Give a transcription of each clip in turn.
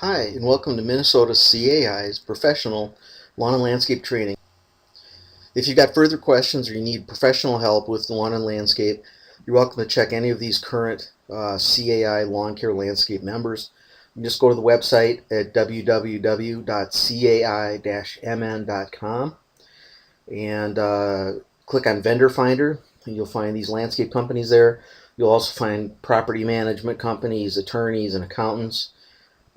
Hi, and welcome to Minnesota CAI's Professional Lawn and Landscape Training. If you've got further questions or you need professional help with the lawn and landscape, you're welcome to check any of these current CAI Lawn Care Landscape members. You can just go to the website at www.cai-mn.com and click on Vendor Finder, and you'll find these landscape companies there. You'll also find property management companies, attorneys, and accountants,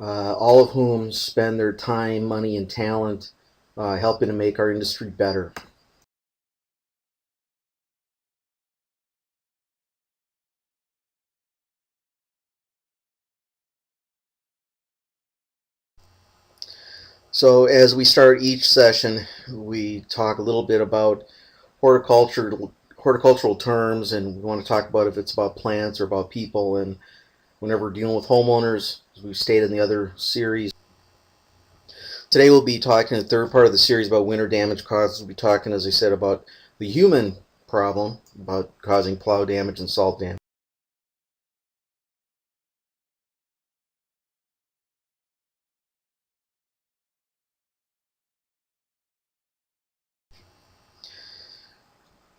all of whom spend their time, money, and talent helping to make our industry better. So as we start each session, we talk a little bit about horticultural terms, and we want to talk about if it's about plants or about people. And whenever we're dealing with homeowners, as we've stated in the other series, today we'll be talking in the third part of the series about winter damage causes. We'll be talking, as I said, about the human problem, about causing plow damage and salt damage.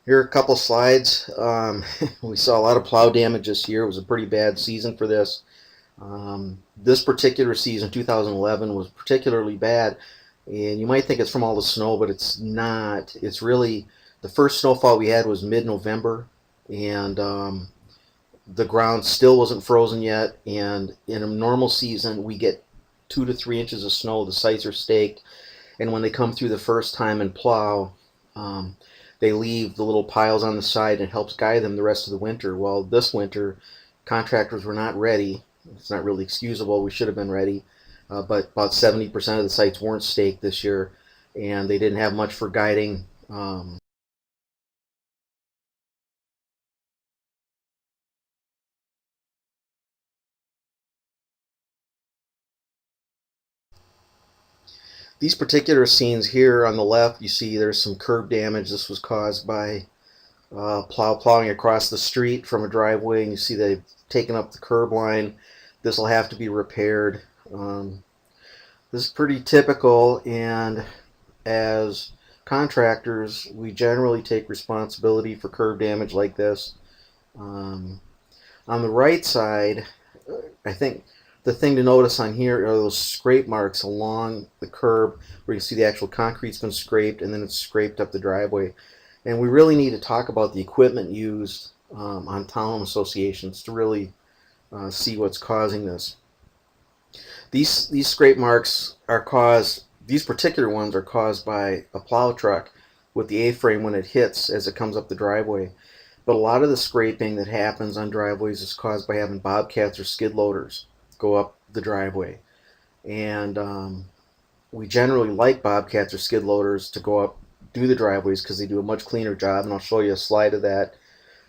Here are a couple slides. We saw a lot of plow damage this year. It was a pretty bad season for this. This particular season, 2011, was particularly bad. And you might think it's from all the snow, but it's not. It's really, the first snowfall we had was mid-November, and the ground still wasn't frozen yet. And in a normal season, we get 2 to 3 inches of snow. The sites are staked. And when they come through the first time and plow, um, they leave the little piles on the side and it helps guide them the rest of the winter. Well, this winter, contractors were not ready. It's not really excusable. We should have been ready. But about 70% of the sites weren't staked this year, and they didn't have much for guiding. These particular scenes here on the left, you see there's some curb damage. This was caused by plowing across the street from a driveway, and you see they've taken up the curb line. This will have to be repaired. This is pretty typical, and as contractors, we generally take responsibility for curb damage like this. Um, on the right side, I think the thing to notice on here are those scrape marks along the curb where you see the actual concrete's been scraped and then it's scraped up the driveway. And we really need to talk about the equipment used on town associations to really see what's causing this. These scrape marks are caused, these particular ones are caused by a plow truck with the A-frame when it hits as it comes up the driveway. But a lot of the scraping that happens on driveways is caused by having bobcats or skid loaders go up the driveway. And we generally like bobcats or skid loaders to go up, do the driveways because they do a much cleaner job. And I'll show you a slide of that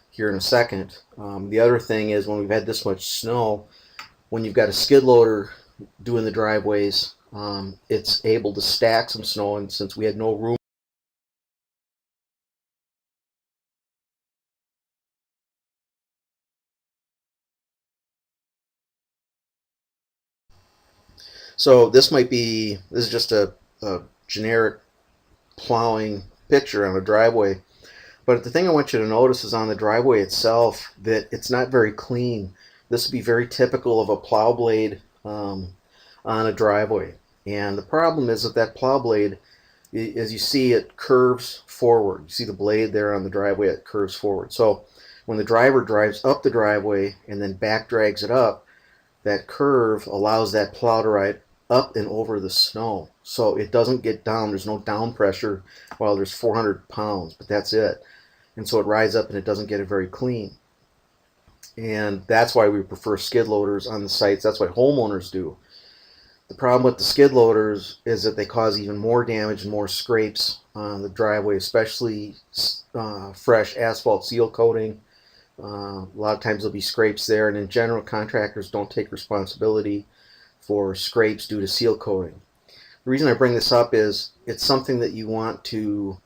here in a second. The other thing is when we've had this much snow, when you've got a skid loader doing the driveways, it's able to stack some snow. And since we had no room, so this is just a generic plowing picture on a driveway. But the thing I want you to notice is on the driveway itself that it's not very clean. This would be very typical of a plow blade on a driveway. And the problem is that that plow blade, as you see, it curves forward. You see the blade there on the driveway, it curves forward. So when the driver drives up the driveway and then back drags it up, that curve allows that plow to ride up and over the snow. So it doesn't get down. There's no down pressure while there's 400 pounds, but that's it. And so it rides up and it doesn't get it very clean. And that's why we prefer skid loaders on the sites. That's what homeowners do. The problem with the skid loaders is that they cause even more damage and more scrapes on the driveway, especially fresh asphalt seal coating. A lot of times there'll be scrapes there, and in general, contractors don't take responsibility for scrapes due to seal coating. The reason I bring this up is it's something that you want to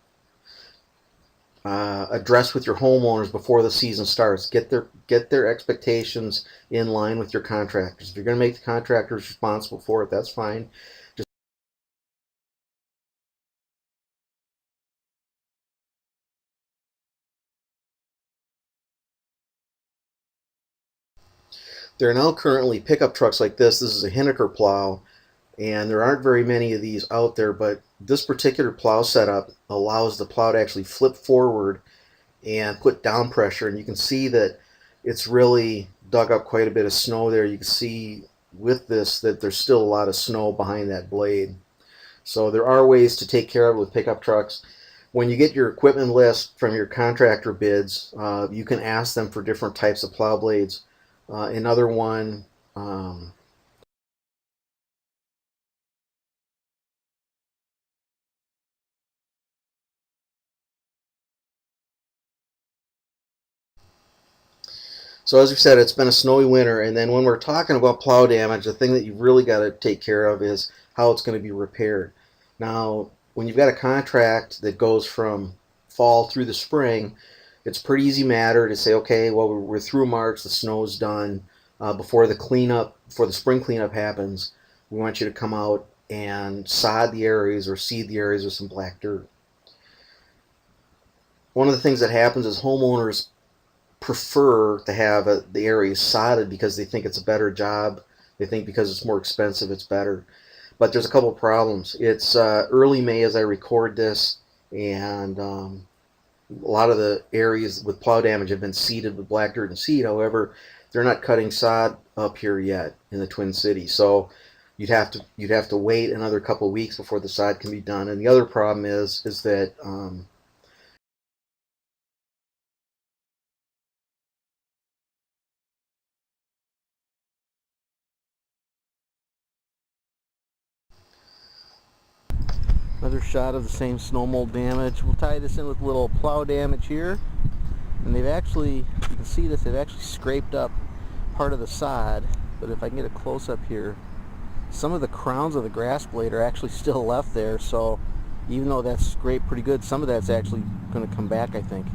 address with your homeowners before the season starts. Get their expectations in line with your contractors. If you're going to make the contractors responsible for it, that's fine. Just there are now currently pickup trucks like this. This is a Hinneker plow, and there aren't very many of these out there, but this particular plow setup allows the plow to actually flip forward and put down pressure, and you can see that it's really dug up quite a bit of snow there. You can see with this that there's still a lot of snow behind that blade. So there are ways to take care of it with pickup trucks. When you get your equipment list from your contractor bids, you can ask them for different types of plow blades. Another one, so as we said, it's been a snowy winter, and then when we're talking about plow damage, the thing that you've really got to take care of is how it's going to be repaired. Now, when you've got a contract that goes from fall through the spring, it's a pretty easy matter to say, okay, well, we're through March, the snow's done. Before the spring cleanup happens, we want you to come out and sod the areas or seed the areas with some black dirt. One of the things that happens is homeowners prefer to have the areas sodded because they think it's a better job. They think because it's more expensive, it's better. But there's a couple of problems. It's early May as I record this, and a lot of the areas with plow damage have been seeded with black dirt and seed. However, they're not cutting sod up here yet in the Twin Cities. So you'd have to wait another couple of weeks before the sod can be done. And the other problem is that another shot of the same snow mold damage. We'll tie this in with a little plow damage here. And they've actually, you can see this, they've actually scraped up part of the sod. But if I can get a close up here, some of the crowns of the grass blade are actually still left there. So even though that's scraped pretty good, some of that's actually going to come back, I think,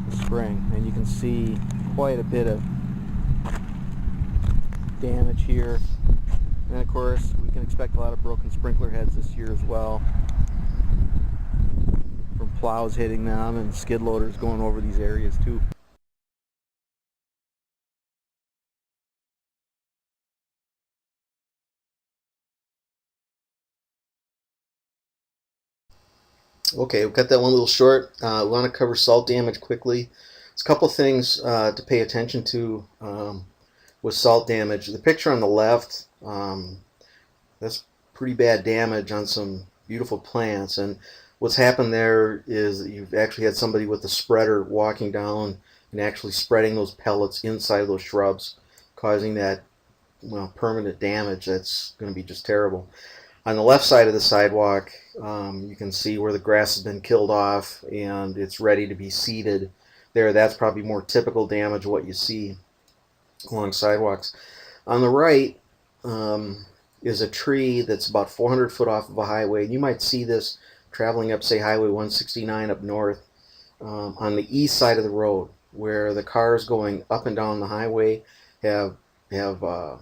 this spring. And you can see quite a bit of damage here. And of course, we can expect a lot of broken sprinkler heads this year as well, from plows hitting them and skid loaders going over these areas too. Okay, we've got that one little short. We want to cover salt damage quickly. There's a couple things to pay attention to with salt damage. The picture on the left, that's pretty bad damage on some beautiful plants. And what's happened there is that you've actually had somebody with a spreader walking down and actually spreading those pellets inside those shrubs, causing that, well, permanent damage. That's going to be just terrible. On the left side of the sidewalk, you can see where the grass has been killed off and it's ready to be seeded. There, that's probably more typical damage of what you see along sidewalks. On the right is a tree that's about 400 foot off of a highway. You might see this traveling up, say, Highway 169 up north on the east side of the road, where the cars going up and down the highway have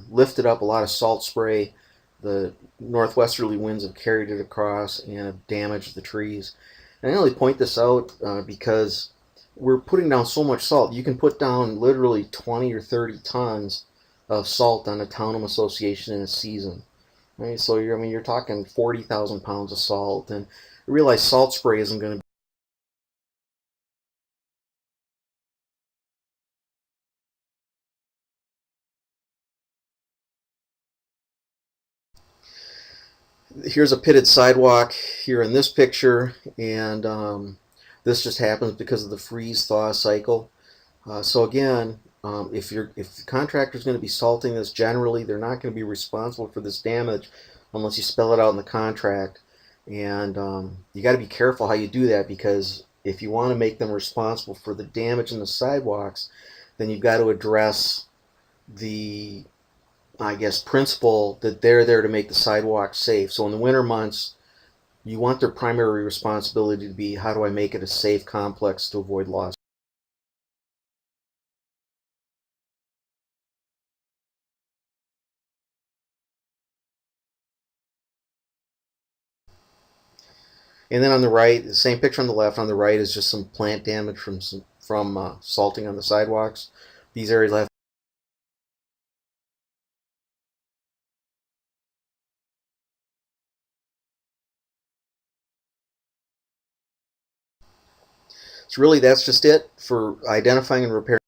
lifted up a lot of salt spray. The northwesterly winds have carried it across and have damaged the trees. And I only point this out because we're putting down so much salt. You can put down literally 20 or 30 tons of salt on a townhome association in a season. Right? So you're talking 40,000 pounds of salt, and I realize salt spray isn't going to here's a pitted sidewalk here in this picture, and this just happens because of the freeze-thaw cycle. So again, if the contractor is going to be salting this, generally they're not going to be responsible for this damage unless you spell it out in the contract. And you got to be careful how you do that, because if you want to make them responsible for the damage in the sidewalks, then you've got to address the, I guess, principle that they're there to make the sidewalk safe. So in the winter months, You want their primary responsibility to be, how do I make it a safe complex to avoid loss? And then on the right, the same picture on the left, on the right is just some plant damage from salting on the sidewalks. These areas have. So really, that's just it for identifying and repairing